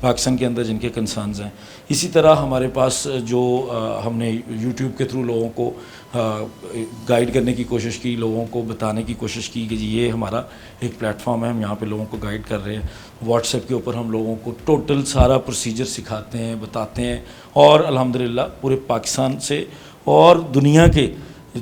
پاکستان کے اندر جن کے کنسرنز ہیں. اسی طرح ہمارے پاس جو ہم نے یوٹیوب کے تھرو لوگوں کو گائیڈ کرنے کی کوشش کی, لوگوں کو بتانے کی کوشش کی کہ جی یہ ہمارا ایک پلیٹ فارم ہے, ہم یہاں پہ لوگوں کو گائیڈ کر رہے ہیں. واٹس ایپ کے اوپر ہم لوگوں کو ٹوٹل سارا پروسیجر سکھاتے ہیں, بتاتے ہیں, اور الحمدللہ پورے پاکستان سے اور دنیا کے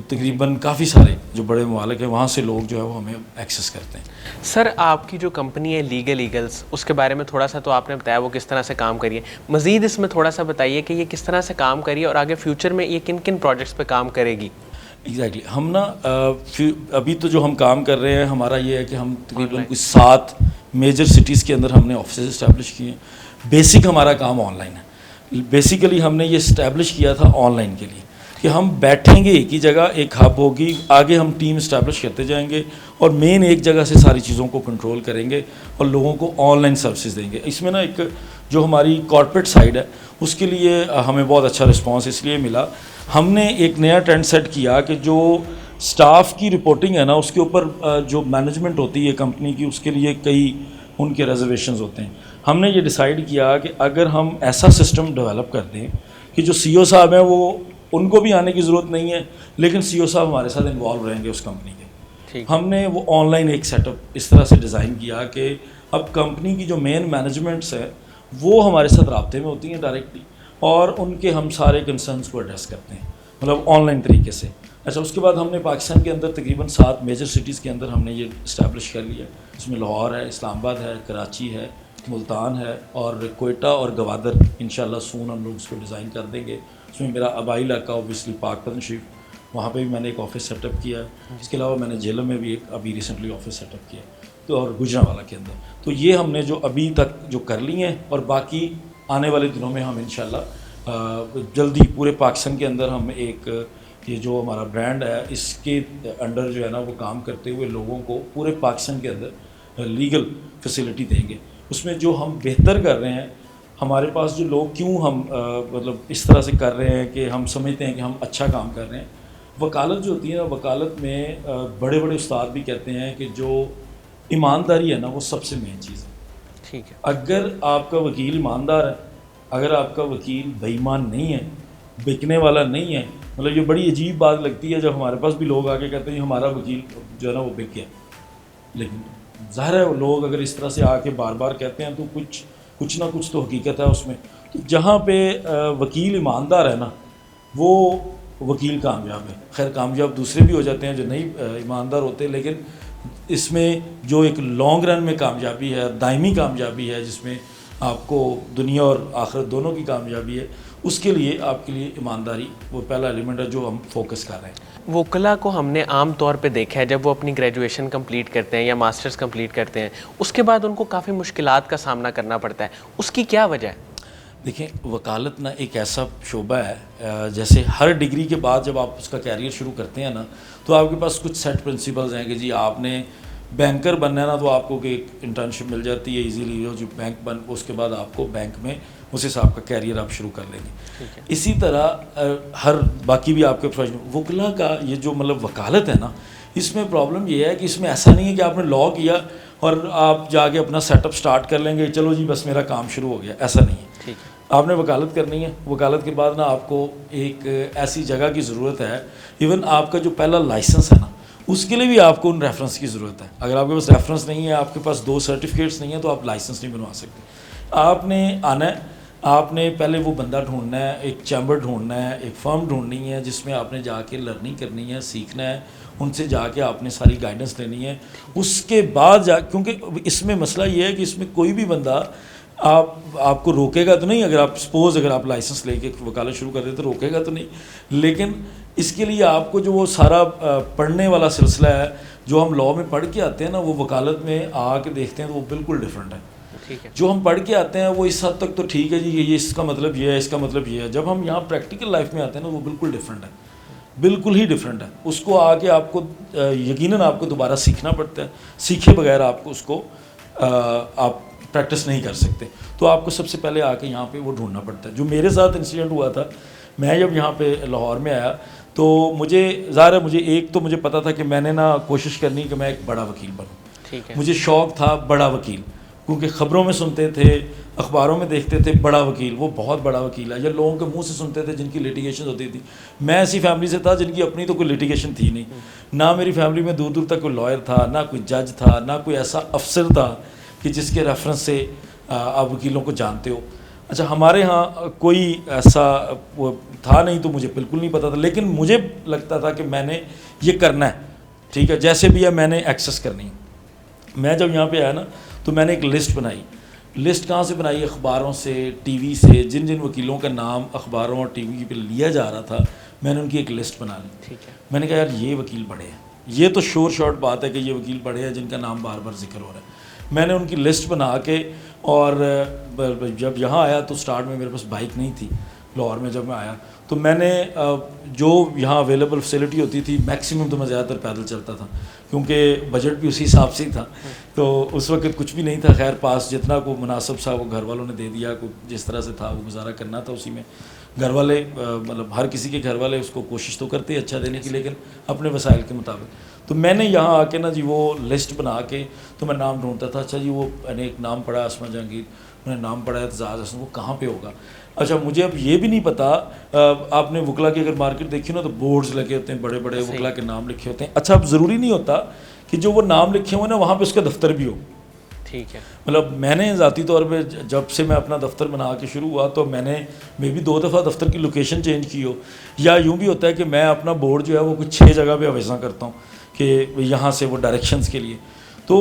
تقریباً کافی سارے جو بڑے ممالک ہیں وہاں سے لوگ جو ہے وہ ہمیں ایکسیس کرتے ہیں. سر آپ کی جو کمپنی ہے لیگل ایگلز, اس کے بارے میں تھوڑا سا تو آپ نے بتایا وہ کس طرح سے کام کری ہے, مزید اس میں تھوڑا سا بتائیے کہ یہ کس طرح سے کام کری ہے اور آگے فیوچر میں یہ کن کن پروجیکٹس پہ کام کرے گی. ایگزیکٹلی ہم نا ابھی تو جو ہم کام کر رہے ہیں ہمارا یہ ہے کہ ہم تقریباً کچھ 7 میجر سٹیز کے اندر ہم نے آفسز اسٹیبلش کیے ہیں. بیسک ہمارا کام آن لائن ہے. بیسیکلی ہم نے یہ اسٹیبلش کیا تھا آن لائن کے لیے کہ ہم بیٹھیں گے ایک ہی جگہ, ایک ہب ہوگی, آگے ہم ٹیم اسٹیبلش کرتے جائیں گے اور مین ایک جگہ سے ساری چیزوں کو کنٹرول کریں گے اور لوگوں کو آن لائن سروسز دیں گے. اس میں نا ایک جو ہماری کارپوریٹ سائڈ ہے اس کے لیے ہمیں بہت اچھا رسپانس اس لیے ملا. ہم نے ایک نیا ٹرینڈ سیٹ کیا کہ جو سٹاف کی رپورٹنگ ہے نا اس کے اوپر جو مینجمنٹ ہوتی ہے کمپنی کی, اس کے لیے کئی ان کے ریزرویشنز ہوتے ہیں. ہم نے یہ ڈیسائیڈ کیا کہ اگر ہم ایسا سسٹم ڈیولپ کر دیں کہ جو سی او صاحب ہیں وہ ان کو بھی آنے کی ضرورت نہیں ہے, لیکن سی او صاحب ہمارے ساتھ انوالو رہیں گے اس کمپنی کے. ہم نے وہ آن لائن ایک سیٹ اپ اس طرح سے ڈیزائن کیا کہ اب کمپنی کی جو مین مینجمنٹس ہے وہ ہمارے ساتھ رابطے میں ہوتی ہیں ڈائریکٹلی, اور ان کے ہم سارے کنسرنس کو ایڈریس کرتے ہیں, مطلب آن لائن طریقے سے. اچھا, اس کے بعد ہم نے پاکستان کے اندر تقریباً 7 میجر سٹیز کے اندر ہم نے یہ اسٹیبلش کر لیا. اس میں لاہور ہے, اسلام آباد ہے, کراچی ہے, ملتان ہے, اور کوئٹہ اور گوادر انشاءاللہ سون ہم لوگ اس کو ڈیزائن کر دیں گے. اس میں میرا آبائی علاقہ اوبیسلی پاک پتن شریف, وہاں پہ بھی میں نے ایک آفس سیٹ اپ کیا ہے. اس کے علاوہ میں نے جیلم میں بھی ایک ابھی ریسنٹلی آفس سیٹ اپ کیا ہے, تو اور گجرانوالہ کے اندر. تو یہ ہم نے جو ابھی تک جو کر لی ہیں, اور باقی آنے والے دنوں میں ہم انشاءاللہ جلدی پورے پاکستان کے اندر ہم ایک یہ جو ہمارا برانڈ ہے اس کے انڈر جو ہے نا وہ کام کرتے ہوئے لوگوں کو پورے پاکستان کے اندر لیگل فیسلٹی دیں گے. اس میں جو ہم بہتر کر رہے ہیں, ہمارے پاس جو لوگ کیوں ہم مطلب اس طرح سے کر رہے ہیں کہ ہم سمجھتے ہیں کہ ہم اچھا کام کر رہے ہیں. وکالت جو ہوتی ہے نا, وکالت میں بڑے بڑے استاد بھی کہتے ہیں کہ جو ایمانداری ہے نا وہ سب سے مین چیز ہے. ٹھیک ہے, اگر آپ کا وکیل ایماندار ہے, اگر آپ کا وکیل بے ایمان نہیں ہے, بکنے والا نہیں ہے, مطلب یہ بڑی عجیب بات لگتی ہے جب ہمارے پاس بھی لوگ آگے کہتے ہیں ہمارا وکیل جو ہے نا وہ بک گیا, لیکن ظاہر ہے وہ لوگ اگر اس طرح سے آ کے بار بار کہتے ہیں تو کچھ نہ کچھ تو حقیقت ہے اس میں. جہاں پہ وکیل ایماندار ہے نا وہ وکیل کامیاب ہے. خیر کامیاب دوسرے بھی ہو جاتے ہیں جو نہیں ایماندار ہوتے, لیکن اس میں جو ایک لانگ رن میں کامیابی ہے, دائمی کامیابی ہے, جس میں آپ کو دنیا اور آخرت دونوں کی کامیابی ہے, اس کے لیے آپ کے لیے ایمانداری وہ پہلا ایلیمنٹ ہے جو ہم فوکس کر رہے ہیں. وکلا کو ہم نے عام طور پہ دیکھا ہے جب وہ اپنی گریجویشن کمپلیٹ کرتے ہیں یا ماسٹرز کمپلیٹ کرتے ہیں, اس کے بعد ان کو کافی مشکلات کا سامنا کرنا پڑتا ہے. اس کی کیا وجہ ہے؟ دیکھیں وکالت نا ایک ایسا شعبہ ہے, جیسے ہر ڈگری کے بعد جب آپ اس کا کیریئر شروع کرتے ہیں نا تو آپ کے پاس کچھ سیٹ پرنسپلز ہیں کہ جی آپ نے بینکر بننا ہے نا تو آپ کو کہ ایک انٹرنشپ مل جاتی ہے ایزیلی, جو بینک بن اس کے بعد آپ کو بینک میں اس حساب کا کیریئر آپ شروع کر لیں گے. اسی طرح ہر باقی بھی آپ کے پروفیشن وکلا کا یہ جو مطلب وکالت ہے نا, اس میں پرابلم یہ ہے کہ اس میں ایسا نہیں ہے کہ آپ نے لاء کیا اور آپ جا کے اپنا سیٹ اپ سٹارٹ کر لیں گے, چلو جی بس میرا کام شروع ہو گیا, ایسا نہیں ہے. آپ نے وکالت کرنی ہے, وکالت کے بعد نا آپ کو ایک ایسی جگہ کی ضرورت ہے, ایون آپ کا جو پہلا لائسنس ہے نا اس کے لیے بھی آپ کو ان ریفرنس کی ضرورت ہے. اگر آپ کے پاس ریفرنس نہیں ہے, آپ کے پاس 2 سرٹیفکیٹس نہیں ہیں, تو آپ لائسنس نہیں بنوا سکتے. آپ نے آنا ہے, آپ نے پہلے وہ بندہ ڈھونڈنا ہے, ایک چیمبر ڈھونڈنا ہے, ایک فرم ڈھونڈنی ہے جس میں آپ نے جا کے لرننگ کرنی ہے, سیکھنا ہے, ان سے جا کے آپ نے ساری گائیڈنس لینی ہے. اس کے بعد کیونکہ اس میں مسئلہ یہ ہے کہ اس میں کوئی بھی بندہ آپ کو روکے گا تو نہیں. اگر آپ لائسنس لے کے وکالت شروع کر دیں تو روکے گا تو نہیں, لیکن اس کے لیے آپ کو جو وہ سارا پڑھنے والا سلسلہ ہے جو ہم لاء میں پڑھ کے آتے ہیں نا, وہ وکالت میں آ کے دیکھتے ہیں تو وہ بالکل ڈفرینٹ ہے. جو ہم پڑھ کے آتے ہیں وہ اس حد تک تو ٹھیک ہے جی, یہ اس کا مطلب یہ ہے, اس کا مطلب یہ ہے. جب ہم یہاں پریکٹیکل لائف میں آتے ہیں نا وہ بالکل ڈفرینٹ ہے, بالکل ہی ڈفرینٹ ہے. اس کو آ کے آپ کو یقیناً آپ کو دوبارہ سیکھنا پڑتا ہے, سیکھے بغیر آپ کو اس کو آپ پریکٹس نہیں کر سکتے. تو آپ کو سب سے پہلے آ کے یہاں پہ وہ ڈھونڈنا پڑتا ہے. جو میرے ساتھ انسیڈنٹ ہوا تھا, میں جب یہاں پہ لاہور میں آیا تو مجھے ظاہر ہے مجھے پتا تھا کہ میں نے نا کوشش کرنی کہ میں ایک بڑا وکیل بنوں. مجھے شوق تھا بڑا وکیل, کیونکہ خبروں میں سنتے تھے, اخباروں میں دیکھتے تھے بڑا وکیل, وہ بہت بڑا وکیل ہے, یا لوگوں کے منہ سے سنتے تھے جن کی لیٹیگیشن ہوتی تھی. میں ایسی فیملی سے تھا جن کی اپنی تو کوئی لیٹیگیشن تھی نہیں, نہ میری فیملی میں دور دور تک کوئی لائر تھا, نہ کوئی جج تھا, نہ کوئی ایسا افسر تھا کہ جس کے ریفرنس سے آپ وکیلوں کو جانتے ہو. اچھا, ہمارے ہاں کوئی ایسا وہ تھا نہیں تو مجھے بالکل نہیں پتہ تھا, لیکن مجھے لگتا تھا کہ میں نے یہ کرنا ہے, ٹھیک ہے, جیسے بھی ہے میں نے ایکسیس کرنی ہے. میں جب یہاں پہ آیا نا تو میں نے ایک لسٹ بنائی. لسٹ کہاں سے بنائی؟ اخباروں سے, ٹی وی سے, جن جن وکیلوں کا نام اخباروں اور ٹی وی پہ لیا جا رہا تھا میں نے ان کی ایک لسٹ بنا لی. ٹھیک ہے. میں نے کہا یار یہ وکیل بڑے ہیں, یہ تو شور شارٹ بات ہے کہ یہ وکیل بڑے ہیں جن کا نام بار بار ذکر ہو رہا ہے. میں نے ان کی لسٹ بنا کے, اور جب یہاں آیا تو سٹارٹ میں میرے پاس بائک نہیں تھی لاہور میں. جب میں آیا تو میں نے جو یہاں اویلیبل فیسلٹی ہوتی تھی میکسیمم تو میں زیادہ تر پیدل چلتا تھا, کیونکہ بجٹ بھی اسی حساب سے ہی تھا. تو اس وقت کچھ بھی نہیں تھا, خیر پاس جتنا کو مناسب تھا وہ گھر والوں نے دے دیا, کو جس طرح سے تھا وہ گزارا کرنا تھا اسی میں. گھر والے مطلب ہر کسی کے گھر والے اس کو کوشش تو کرتے ہیں اچھا دینے کی, لیکن اپنے وسائل کے مطابق. تو میں نے یہاں آ کے نا جی وہ لسٹ بنا کے تو میں نام ڈھونڈتا تھا. اچھا جی وہ میں نے ایک نام پڑھا اسما جہانگیر, میں نے نام پڑھا اعتزاز حسن, وہ کہاں پہ ہوگا؟ اچھا مجھے اب یہ بھی نہیں پتا, آپ نے وکلا کی اگر مارکیٹ دیکھی نا تو بورڈز لگے ہوتے ہیں, بڑے بڑے وکلا کے نام لکھے ہوتے ہیں. اچھا اب ضروری نہیں ہوتا کہ جو وہ نام لکھے ہوئے نا وہاں پہ اس کا دفتر بھی ہو. ٹھیک ہے. مطلب میں نے ذاتی طور پہ جب سے میں اپنا دفتر بنا کے شروع ہوا تو میں نے مے بی 2 دفعہ دفتر کی لوکیشن چینج کی ہو, یا یوں بھی ہوتا ہے کہ میں اپنا بورڈ جو ہے وہ کچھ 6 جگہ پہ اویزاں کرتا ہوں کہ یہاں سے وہ ڈائریکشنز کے لیے. تو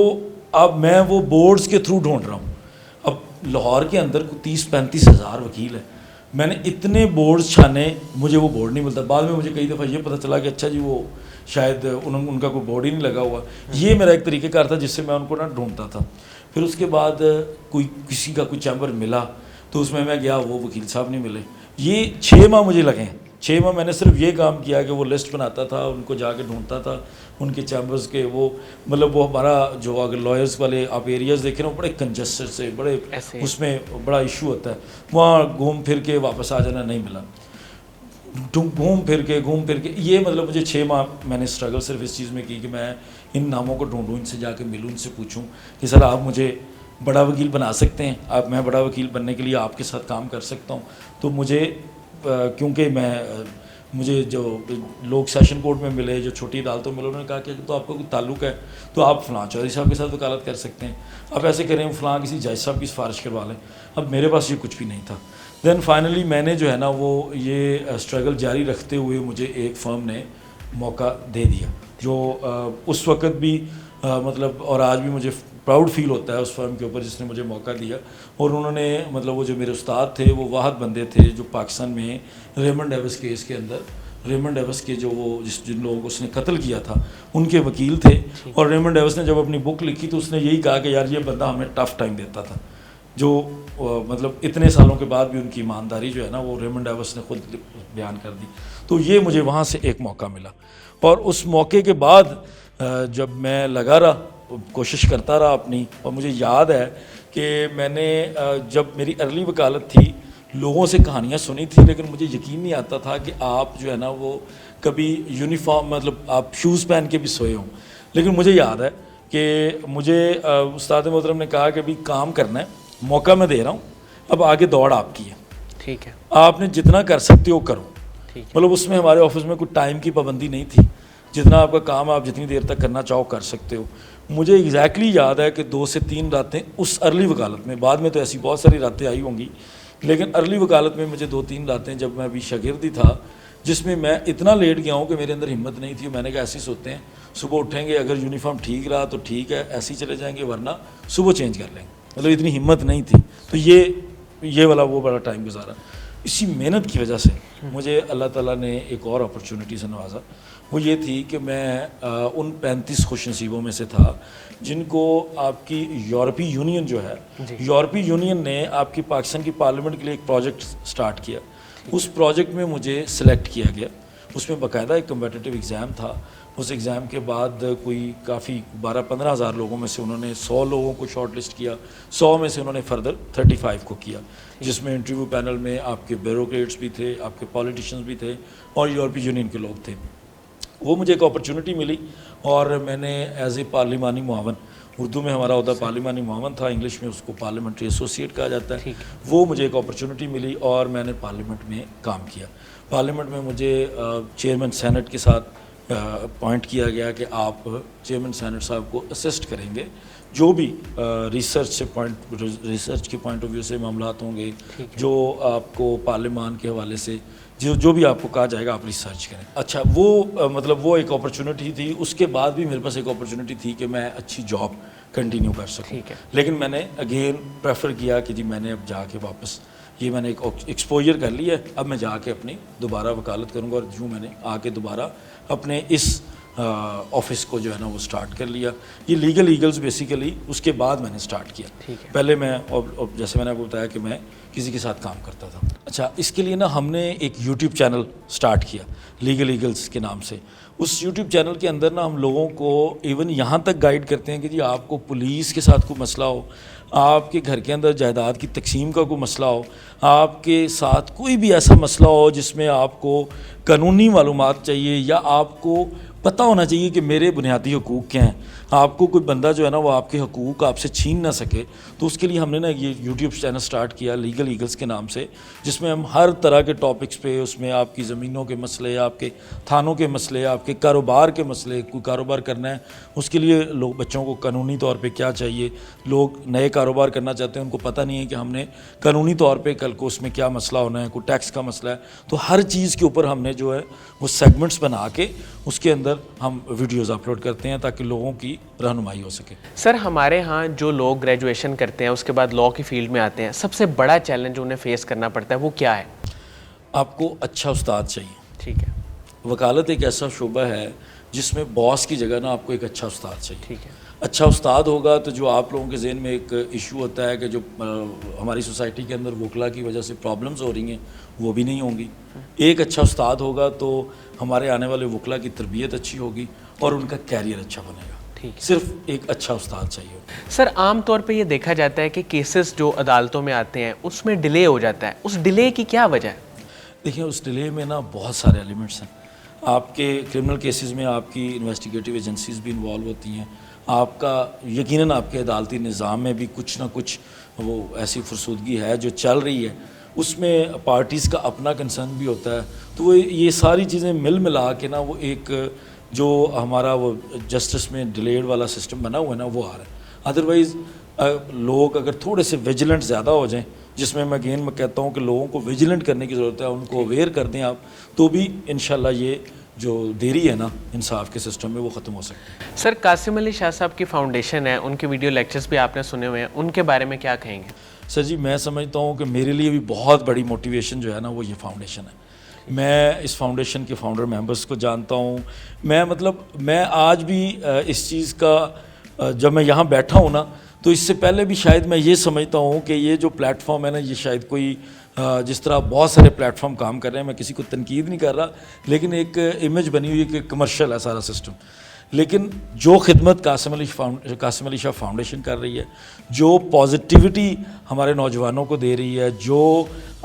اب میں وہ بورڈز کے تھرو ڈھونڈ رہا ہوں. اب لاہور کے اندر 30-35 ہزار وکیل ہے, میں نے اتنے بورڈز چھانے, مجھے وہ بورڈ نہیں ملتا. بعد میں مجھے کئی دفعہ یہ پتہ چلا کہ اچھا جی وہ شاید ان کا کوئی بورڈ ہی نہیں لگا ہوا. یہ میرا ایک طریقہ کار تھا جس سے میں ان کو نا ڈھونڈتا تھا. پھر اس کے بعد کسی کا کوئی چیمبر ملا تو اس میں گیا, وہ وکیل صاحب نہیں ملے. یہ 6 ماہ مجھے لگے ہیں. 6 ماہ میں نے صرف یہ کام کیا کہ وہ لسٹ بناتا تھا, ان کو جا کے ڈھونڈتا تھا, ان کے چیمبرز کے وہ مطلب وہ ہمارا جو اگر لائرز والے آپ ایریاز دیکھیں نا بڑے کنجسٹڈ سے, بڑے اس میں بڑا ایشو ہوتا ہے, وہاں گھوم پھر کے واپس آ جانا, نہیں ملا. گھوم پھر کے یہ مطلب مجھے 6 ماہ میں نے اسٹرگل صرف اس چیز میں کی کہ میں ان ناموں کو ڈھونڈوں, ان سے جا کے ملوں, ان سے پوچھوں کہ سر آپ مجھے بڑا وکیل بنا سکتے ہیں, آپ میں بڑا وکیل بننے کے لیے آپ کے ساتھ کام کر سکتا ہوں. تو مجھے کیونکہ مجھے جو لوگ سیشن کورٹ میں ملے, جو چھوٹی عدالتوں میں ملے, انہوں نے کہا کہ تو آپ کا کوئی تعلق ہے تو آپ فلاں چودھری صاحب کے ساتھ وکالت کر سکتے ہیں, آپ ایسے کریں فلاں کسی جج صاحب کی سفارش کروا لیں. اب میرے پاس یہ کچھ بھی نہیں تھا. دین فائنلی میں نے جو ہے نا وہ یہ اسٹرگل جاری رکھتے ہوئے مجھے ایک فرم نے موقع دے دیا, جو اس وقت بھی مطلب اور آج بھی مجھے پراؤڈ فیل ہوتا ہے اس فرم کے اوپر جس نے مجھے موقع دیا. اور انہوں نے مطلب وہ جو میرے استاد تھے وہ واحد بندے تھے جو پاکستان میں ریمنڈ ڈیوس کیس کے اندر, ریمنڈ ڈیوس کے جو وہ جن لوگوں کو اس نے قتل کیا تھا ان کے وکیل تھے. اور ریمنڈ ڈیوس نے جب اپنی بک لکھی تو اس نے یہی کہا کہ یار یہ بندہ ہمیں ٹف ٹائم دیتا تھا, جو مطلب اتنے سالوں کے بعد بھی ان کی ایمانداری جو ہے نا وہ ریمنڈ ڈیوس نے خود بیان کر دی. تو یہ مجھے وہاں سے ایک موقع ملا, اور اس موقع کے بعد جب میں لگا رہا, کوشش کرتا رہا اپنی. اور مجھے یاد ہے کہ میں نے جب میری ارلی وکالت تھی لوگوں سے کہانیاں سنی تھی, لیکن مجھے یقین نہیں آتا تھا کہ آپ جو ہے نا وہ کبھی یونیفارم مطلب آپ شوز پہن کے بھی سوئے ہوں. لیکن مجھے یاد ہے کہ مجھے استاد محترم نے کہا کہ ابھی کام کرنا ہے, موقع میں دے رہا ہوں, اب آگے دوڑ آپ کی ہے, ٹھیک ہے, آپ نے جتنا کر سکتے ہو کرو. مطلب اس میں ہمارے آفس میں کوئی ٹائم کی پابندی نہیں تھی, جتنا آپ کا کام آپ جتنی دیر تک کرنا چاہو کر سکتے ہو. مجھے ایگزیکٹلی یاد ہے کہ 2 سے 3 راتیں اس ارلی وکالت میں, بعد میں تو ایسی بہت ساری راتیں آئی ہوں گی, لیکن ارلی وکالت میں مجھے 2-3 راتیں جب میں ابھی شاگرد ہی تھا جس میں میں اتنا لیٹ گیا ہوں کہ میرے اندر ہمت نہیں تھی. میں نے کہا ایسے سوتے ہیں, صبح اٹھیں گے, اگر یونیفارم ٹھیک رہا تو ٹھیک ہے, ایسے ہی چلے جائیں گے, ورنہ صبح چینج کر لیں گے. مطلب اتنی ہمت نہیں تھی. تو یہ والا وہ بڑا ٹائم گزارا. اسی محنت کی وجہ سے مجھے اللہ تعالیٰ نے ایک اور اپرچونٹی سے نوازا. وہ یہ تھی کہ میں ان 35 خوش نصیبوں میں سے تھا جن کو آپ کی یورپی یونین جو ہے, یورپی یونین نے آپ کی پاکستان کی پارلیمنٹ کے لیے ایک پروجیکٹ سٹارٹ کیا. اس پروجیکٹ میں مجھے سلیکٹ کیا گیا. اس میں باقاعدہ ایک کمپیٹیٹیو ایگزام تھا. اس ایگزام کے بعد کوئی کافی 12-15 ہزار لوگوں میں سے انہوں نے 100 لوگوں کو شارٹ لسٹ کیا. 100 میں سے انہوں نے فردر 35 کو کیا, جس میں انٹرویو پینل میں آپ کے بیوروکریٹس بھی تھے, آپ کے پولیٹیشنز بھی تھے, اور یورپی یونین کے لوگ تھے. وہ مجھے ایک اپرچونٹی ملی, اور میں نے ایز اے پارلیمانی معاون اردو میں ہمارا عہدہ پارلیمانی معاون تھا، انگلش میں اس کو پارلیمنٹری ایسوسیٹ کہا جاتا ہے. وہ مجھے ایک اپرچونٹی ملی اور میں نے پارلیمنٹ میں کام کیا. پارلیمنٹ میں مجھے چیئرمین سینٹ کے ساتھ اپوائنٹ کیا گیا کہ آپ چیئرمین سینٹ صاحب کو اسسٹ کریں گے جو بھی ریسرچ کے پوائنٹ آف ویو سے معاملات ہوں گے، جو آپ کو پارلیمان کے حوالے سے جو بھی آپ کو کہا جائے گا آپ ریسرچ کریں. اچھا وہ مطلب وہ ایک اپرچونٹی تھی. اس کے بعد بھی میرے پاس ایک اپرچونٹی تھی کہ میں اچھی جاب کنٹینیو کر سکوں، لیکن میں نے اگین پریفر کیا کہ جی میں نے اب جا کے واپس یہ میں نے ایک ایکسپوجر کر لی ہے، اب میں جا کے اپنی دوبارہ وکالت کروں گا. اور جو میں نے آ کے دوبارہ اپنے اس آفس کو جو ہے نا وہ سٹارٹ کر لیا. یہ لیگل ایگلز بیسیکلی اس کے بعد میں نے سٹارٹ کیا. پہلے میں جیسے میں نے آپ کو بتایا کہ میں کسی کے ساتھ کام کرتا تھا. اچھا اس کے لیے نا ہم نے ایک یوٹیوب چینل سٹارٹ کیا لیگل ایگلز کے نام سے. اس یوٹیوب چینل کے اندر نا ہم لوگوں کو ایون یہاں تک گائیڈ کرتے ہیں کہ جی آپ کو پولیس کے ساتھ کوئی مسئلہ ہو، آپ کے گھر کے اندر جائیداد کی تقسیم کا کوئی مسئلہ ہو، آپ کے ساتھ کوئی بھی ایسا مسئلہ ہو جس میں آپ کو قانونی معلومات چاہیے یا آپ کو پتہ ہونا چاہیے کہ میرے بنیادی حقوق کیا ہیں، آپ کو کوئی بندہ جو ہے نا وہ آپ کے حقوق آپ سے چھین نہ سکے، تو اس کے لیے ہم نے نا یہ یوٹیوب چینل سٹارٹ کیا لیگل ایگلز کے نام سے، جس میں ہم ہر طرح کے ٹاپکس پہ، اس میں آپ کی زمینوں کے مسئلے، آپ کے تھانوں کے مسئلے، آپ کے کاروبار کے مسئلے، کوئی کاروبار کرنا ہے اس کے لیے لوگ بچوں کو قانونی طور پہ کیا چاہیے، لوگ نئے کاروبار کرنا چاہتے ہیں ان کو پتہ نہیں ہے کہ ہم نے قانونی طور پہ کل کو اس میں کیا مسئلہ ہونا ہے، کوئی ٹیکس کا مسئلہ ہے، تو ہر چیز کے اوپر ہم نے جو ہے وہ سیگمنٹس بنا کے اس کے اندر ہم ویڈیوز اپلوڈ کرتے ہیں تاکہ لوگوں کی رہنمائی ہو سکے. سر ہمارے ہاں جو لوگ گریجویشن کرتے ہیں اس کے بعد لاء کی فیلڈ میں آتے ہیں، سب سے بڑا چیلنج انہیں فیس کرنا پڑتا ہے وہ کیا ہے؟ آپ کو اچھا استاد چاہیے. ٹھیک ہے. وکالت ایک ایسا شعبہ ہے جس میں باس کی جگہ نا آپ کو ایک اچھا استاد چاہیے. ٹھیک ہے. اچھا استاد ہوگا تو جو آپ لوگوں کے ذہن میں ایک ایشو ہوتا ہے کہ جو ہماری سوسائٹی کے اندر وکلا کی وجہ سے پرابلمز ہو رہی ہیں وہ بھی نہیں ہوں گی. ایک اچھا استاد ہوگا تو ہمارے آنے والے وکلا کی تربیت اچھی ہوگی اور ان کا کیریئر اچھا بنے گا. صرف ایک اچھا استاد چاہیے. سر عام طور پہ یہ دیکھا جاتا ہے کہ کیسز جو عدالتوں میں آتے ہیں اس میں ڈیلے ہو جاتا ہے، اس ڈیلے کی کیا وجہ ہے؟ دیکھیں اس ڈیلے میں نا بہت سارے ایلیمنٹس ہیں. آپ کے کرمنل کیسز میں آپ کی انویسٹیگیٹو ایجنسیز بھی انوالو ہوتی ہیں، آپ کا یقیناً آپ کے عدالتی نظام میں بھی کچھ نہ کچھ وہ ایسی فرسودگی ہے جو چل رہی ہے، اس میں پارٹیز کا اپنا کنسرن بھی ہوتا ہے. تو وہ یہ ساری چیزیں ملا کے نا وہ ایک جو ہمارا وہ جسٹس میں ڈیلیڈ والا سسٹم بنا ہوا ہے نا وہ آ رہا ہے. ادروائز لوگ اگر تھوڑے سے ویجیلنٹ زیادہ ہو جائیں، جس میں اگین میں کہتا ہوں کہ لوگوں کو ویجیلنٹ کرنے کی ضرورت ہے، ان کو اویئر کر دیں آپ، تو بھی انشاءاللہ یہ جو دیری ہے نا انصاف کے سسٹم میں وہ ختم ہو سکتی ہے. سر قاسم علی شاہ صاحب کی فاؤنڈیشن ہے، ان کے ویڈیو لیکچرز بھی آپ نے سنے ہوئے ہیں، ان کے بارے میں کیا کہیں گے؟ سر جی میں سمجھتا ہوں کہ میرے لیے بھی بہت بڑی موٹیویشن جو ہے نا وہ یہ فاؤنڈیشن ہے. میں اس فاؤنڈیشن کے فاؤنڈر ممبرس کو جانتا ہوں. میں آج بھی اس چیز کا جب میں یہاں بیٹھا ہوں نا تو اس سے پہلے بھی شاید میں یہ سمجھتا ہوں کہ یہ جو پلیٹ فارم ہے نا یہ شاید کوئی جس طرح بہت سارے پلیٹ فارم کام کر رہے ہیں، میں کسی کو تنقید نہیں کر رہا، لیکن ایک امیج بنی ہوئی ہے کہ کمرشل ہے سارا سسٹم. لیکن جو خدمت قاسم علی شاہ فاؤنڈیشن کر رہی ہے، جو پازیٹیوٹی ہمارے نوجوانوں کو دے رہی ہے، جو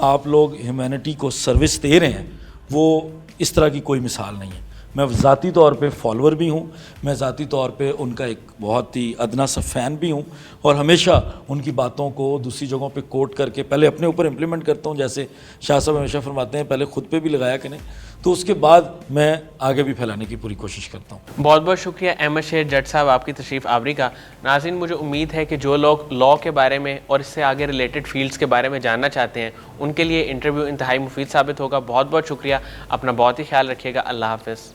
آپ لوگ ہیومینٹی کو سروس دے رہے ہیں، وہ اس طرح کی کوئی مثال نہیں ہے. میں ذاتی طور پہ فالوور بھی ہوں، میں ذاتی طور پہ ان کا ایک بہت ہی ادنا سا فین بھی ہوں، اور ہمیشہ ان کی باتوں کو دوسری جگہوں پہ کوٹ کر کے پہلے اپنے اوپر امپلیمنٹ کرتا ہوں. جیسے شاہ صاحب ہمیشہ فرماتے ہیں پہلے خود پہ بھی لگایا کریں، تو اس کے بعد میں آگے بھی پھیلانے کی پوری کوشش کرتا ہوں. بہت بہت شکریہ احمد شیر جٹ صاحب آپ کی تشریف آوری کا. ناظرین مجھے امید ہے کہ جو لوگ لاء کے بارے میں اور اس سے آگے ریلیٹڈ فیلڈز کے بارے میں جاننا چاہتے ہیں ان کے لیے انٹرویو انتہائی مفید ثابت ہوگا. بہت بہت شکریہ، اپنا بہت ہی خیال رکھیے گا. اللہ حافظ.